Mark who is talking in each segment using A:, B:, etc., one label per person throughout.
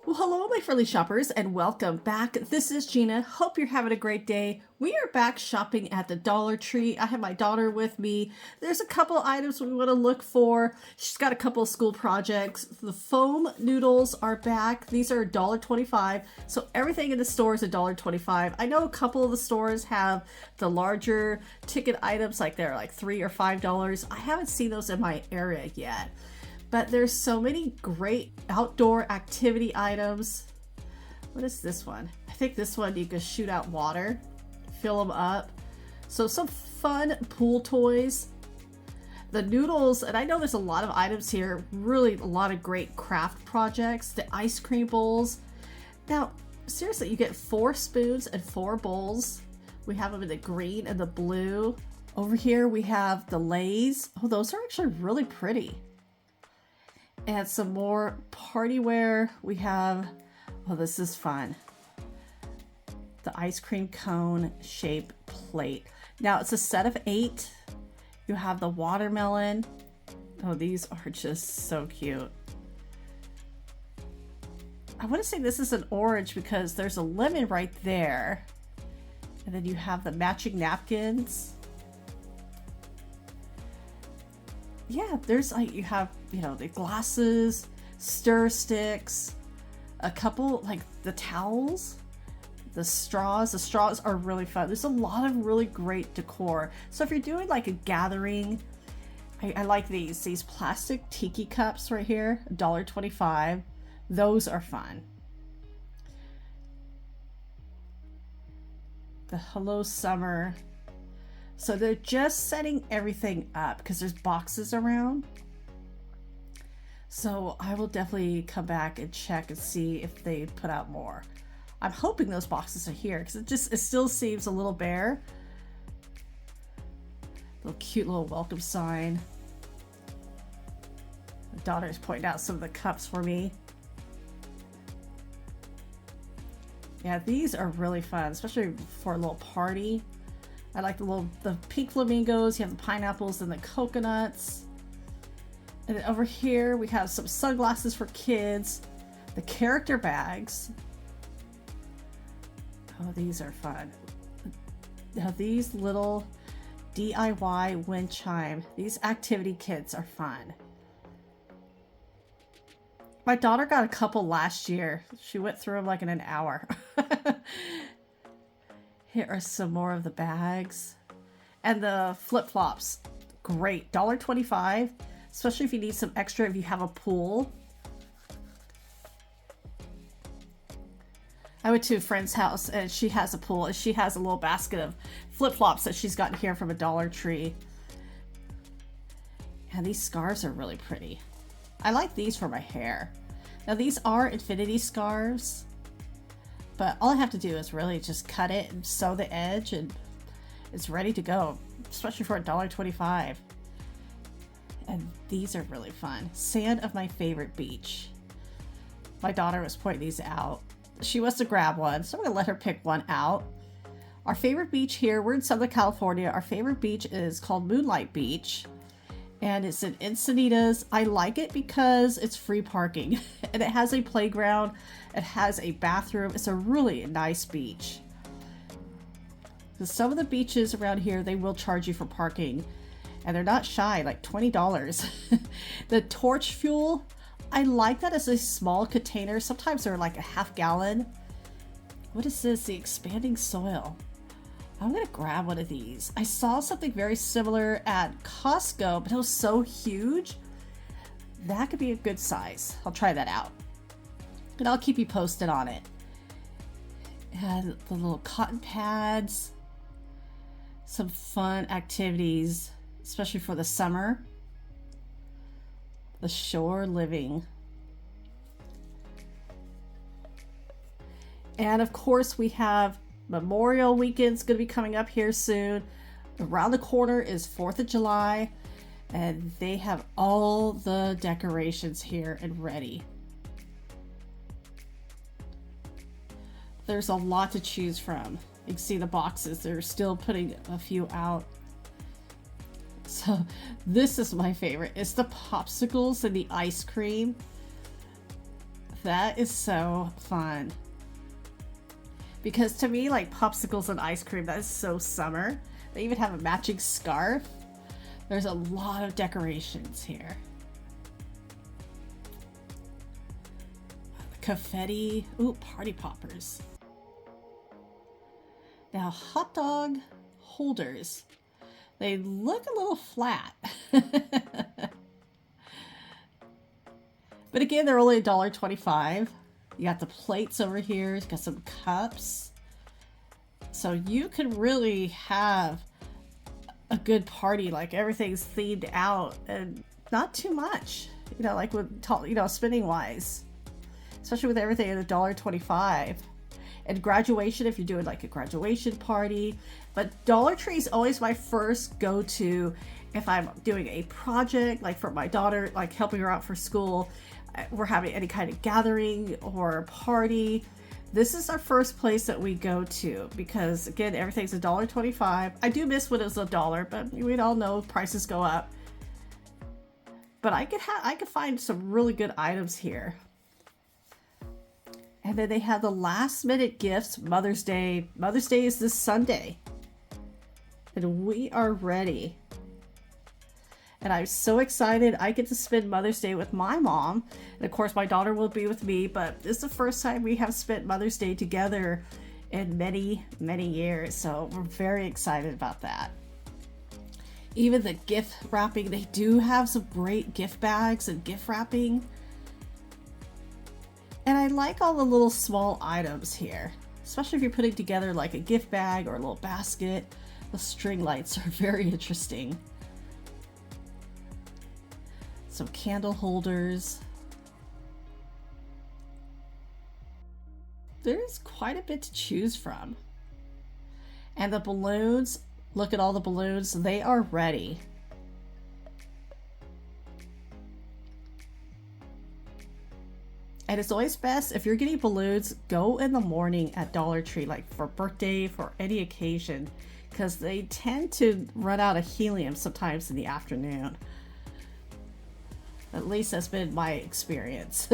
A: Well, hello, my friendly shoppers, and welcome back. This is Gina. Hope you're having a great day. We are back shopping at the Dollar Tree. I have my daughter with me. There's a couple items we want to look for. She's got a couple of school projects. The foam noodles are back. These are $1.25. So everything in the store is $1.25. I know a couple of the stores have the larger ticket items, like they're like $3 or $5. I haven't seen those in my area yet. But there's so many great outdoor activity items. What is this one? I think this one you can shoot out water, fill them up. So some fun pool toys. The noodles, and I know there's a lot of items here, really a lot of great craft projects. The ice cream bowls. Now, seriously, you get 4 spoons and 4 bowls. We have them in the green and the blue. Over here we have the Lay's. Oh, those are actually really pretty. And some more party wear. We have, oh, this is fun. The ice cream cone shape plate. Now it's a set of 8. You have the watermelon. Oh, these are just so cute. I want to say this is an orange because there's a lemon right there. And then you have the matching napkins. Yeah, there's like, you have, the glasses, stir sticks, a couple, like the towels, the straws. The straws are really fun. There's a lot of really great decor. So if you're doing like a gathering, I like these plastic tiki cups right here, $1.25. Those are fun. The Hello Summer. So they're just setting everything up because there's boxes around. So I will definitely come back and check and see if they put out more. I'm hoping those boxes are here because it still seems a little bare. Little cute little welcome sign. My daughter's pointing out some of the cups for me. Yeah, these are really fun, especially for a little party. I like the pink flamingos. You have the pineapples and the coconuts. And then over here we have some sunglasses for kids. The character bags. Oh, these are fun. Now these little DIY wind chime. These activity kits are fun. My daughter got a couple last year. She went through them like in an hour. Here are some more of the bags. And the flip-flops. Great. $1.25. Especially if you need some extra if you have a pool. I went to a friend's house and she has a pool and she has a little basket of flip-flops that she's gotten here from a Dollar Tree. And these scarves are really pretty. I like these for my hair. Now these are infinity scarves. But all I have to do is really just cut it and sew the edge and it's ready to go, especially for $1.25. And these are really fun. Sand of my favorite beach. My daughter was pointing these out. She wants to grab one, so I'm gonna let her pick one out. Our favorite beach here, we're in Southern California. Our favorite beach is called Moonlight Beach. And it's in Encinitas. I like it because it's free parking and it has a playground. It has a bathroom. It's a really nice beach. Because some of the beaches around here, they will charge you for parking and they're not shy, like $20. The torch fuel, I like that as a small container. Sometimes they're like a half gallon. What is this? The expanding soil. I'm gonna grab one of these. I saw something very similar at Costco, but it was so huge. That could be a good size. I'll try that out. And I'll keep you posted on it. And the little cotton pads. Some fun activities, especially for the summer. The shore living. And of course we have Memorial Weekend's going to be coming up here soon. Around the corner is 4th of July, and they have all the decorations here and ready. There's a lot to choose from. You can see the boxes. They're still putting a few out. So this is my favorite. It's the popsicles and the ice cream. That is so fun. Because to me, like popsicles and ice cream, that is so summer. They even have a matching scarf. There's a lot of decorations here. Confetti. Ooh, party poppers. Now, hot dog holders. They look a little flat. But again, they're only $1.25. You got the plates over here. It's got some cups. So you can really have a good party. Like everything's themed out and not too much. You know, like with, you know, spending wise. Especially with everything at $1.25. And graduation, if you're doing like a graduation party. But Dollar Tree is always my first go-to if I'm doing a project, like for my daughter, like helping her out for school. We're having any kind of gathering or party. This is our first place that we go to because, again, everything's $1.25. I do miss when it was $1, but we all know prices go up. But I could find some really good items here. And then they have the last minute gifts, Mother's Day. Mother's Day is this Sunday. And we are ready. And I'm so excited. I get to spend Mother's Day with my mom. And of course, my daughter will be with me. But this is the first time we have spent Mother's Day together in many, many years. So we're very excited about that. Even the gift wrapping, they do have some great gift bags and gift wrapping. And I like all the little small items here, especially if you're putting together like a gift bag or a little basket. The string lights are very interesting. Some candle holders. There's quite a bit to choose from. And the balloons, look at all the balloons, they are ready. And it's always best if you're getting balloons, go in the morning at Dollar Tree, like for birthday, for any occasion, because they tend to run out of helium sometimes in the afternoon. At least that's been my experience.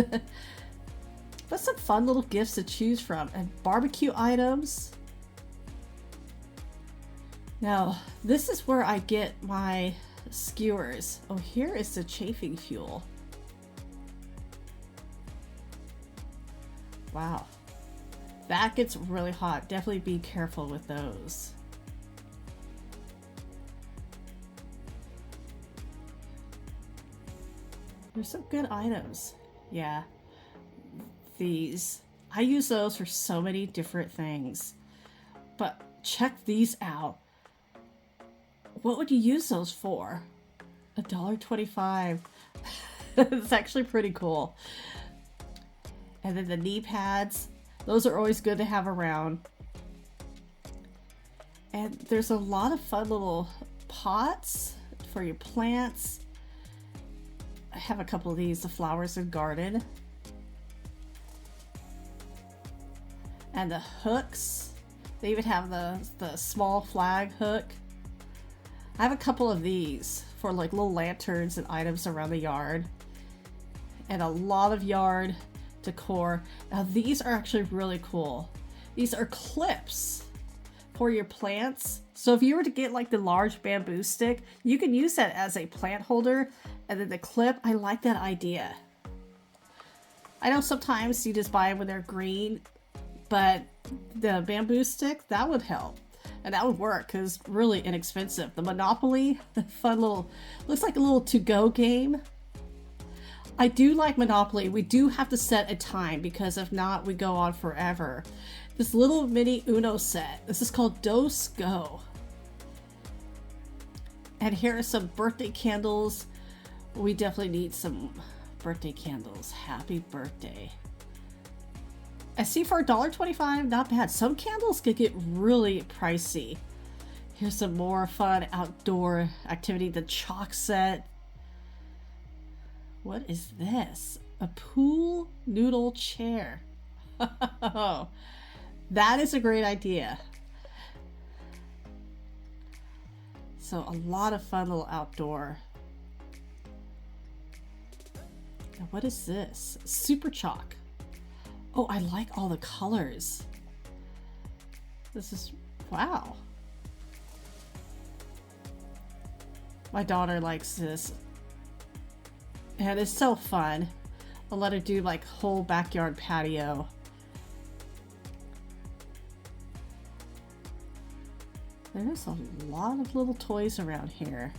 A: But some fun little gifts to choose from, and barbecue items. Now, this is where I get my skewers. Oh, here is the chafing fuel. Wow, that gets really hot. Definitely be careful with those. There's some good items. Yeah, these. I use those for so many different things. But check these out. What would you use those for? $1.25. It's actually pretty cool. And then the knee pads, those are always good to have around. And there's a lot of fun little pots for your plants. I have a couple of these, the flowers and garden. And the hooks, they even have the small flag hook. I have a couple of these for like little lanterns and items around the yard. And a lot of yard decor. Now these are actually really cool. These are clips for your plants. So if you were to get like the large bamboo stick, you can use that as a plant holder. And then the clip, I like that idea. I know sometimes you just buy them when they're green, but the bamboo stick, that would help. And that would work because it's really inexpensive. The Monopoly, fun little, looks like a little to-go game. I do like Monopoly. We do have to set a time because if not, we go on forever. This little mini Uno set. This is called Dos Go. And here are some birthday candles. We definitely need some birthday candles. Happy birthday. I see for $1.25, not bad. Some candles could get really pricey. Here's some more fun outdoor activity. The chalk set. What is this? A pool noodle chair. That is a great idea. So a lot of fun little outdoor. Now what is this? Super chalk. Oh, I like all the colors. This is, wow. My daughter likes this. And it's so fun. I'll let her do like whole backyard patio. There's a lot of little toys around here.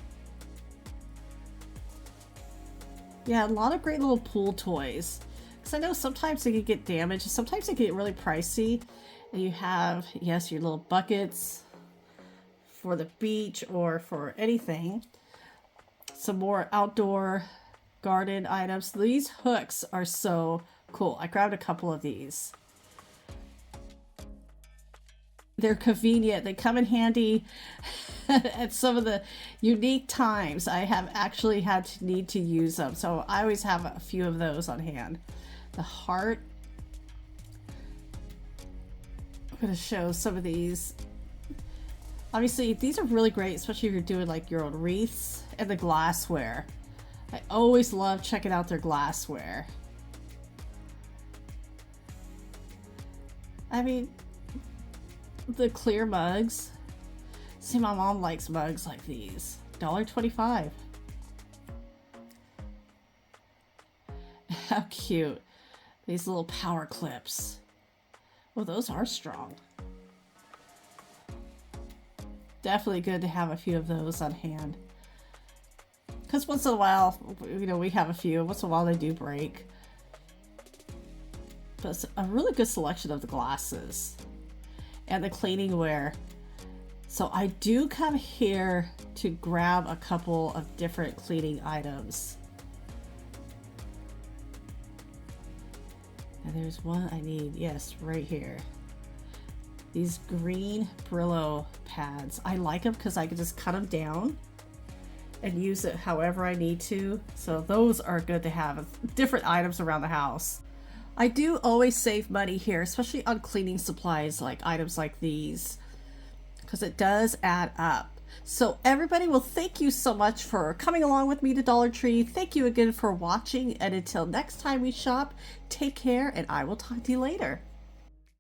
A: Yeah, a lot of great little pool toys. Because I know sometimes they can get damaged. Sometimes they can get really pricey. And you have, yes, your little buckets for the beach or for anything. Some more outdoor garden items. These hooks are so cool. I grabbed a couple of these. They're convenient. They come in handy at some of the unique times I have actually had to need to use them. So I always have a few of those on hand. The heart. I'm going to show some of these. Obviously, these are really great, especially if you're doing like your own wreaths, and the glassware. I always love checking out their glassware. I mean, the clear mugs. See, my mom likes mugs like these. $1.25. How cute. These little power clips. Oh, those are strong. Definitely good to have a few of those on hand. Because once in a while, you know, we have a few. Once in a while they do break. But it's a really good selection of the glasses. And the cleaning ware. So I do come here to grab a couple of different cleaning items. And there's one I need, yes, right here. These green Brillo pads. I like them because I can just cut them down and use it however I need to. So those are good to have. Different items around the house. I do always save money here, especially on cleaning supplies like items like these, because it does add up. So everybody, well, thank you so much for coming along with me to Dollar Tree. Thank you again for watching, and until next time we shop, take care, and I will talk to you later.